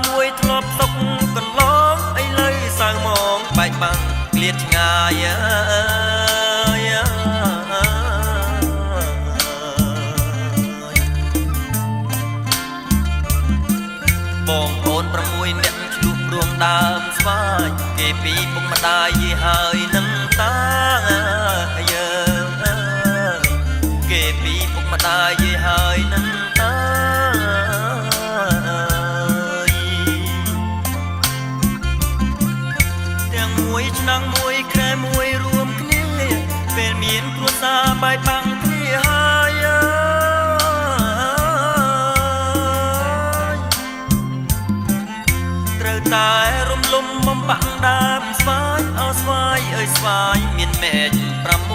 មួយធ្លាប់សុកកន្លងឥឡូវសៅមងបែកបាំងក្លៀតឆ្ងាយបងប្អូន6នាក់ឆ្លុះព្រមដើមស្វាយគេពីពុកម្ដាយយីហើយនឹងតាយើងគេពីពុកម្ដាយយីហើយនឹងតាទាំងមួយឆ្នាំងមួយខែមួយរួមគ្នាពេលមានគ្រួសារបែកបាំងគ្នាហើយត្រូវតែរំលំបំបាក់ដើមស្វាយអើស្វាយអើយស្វាយមានមែក6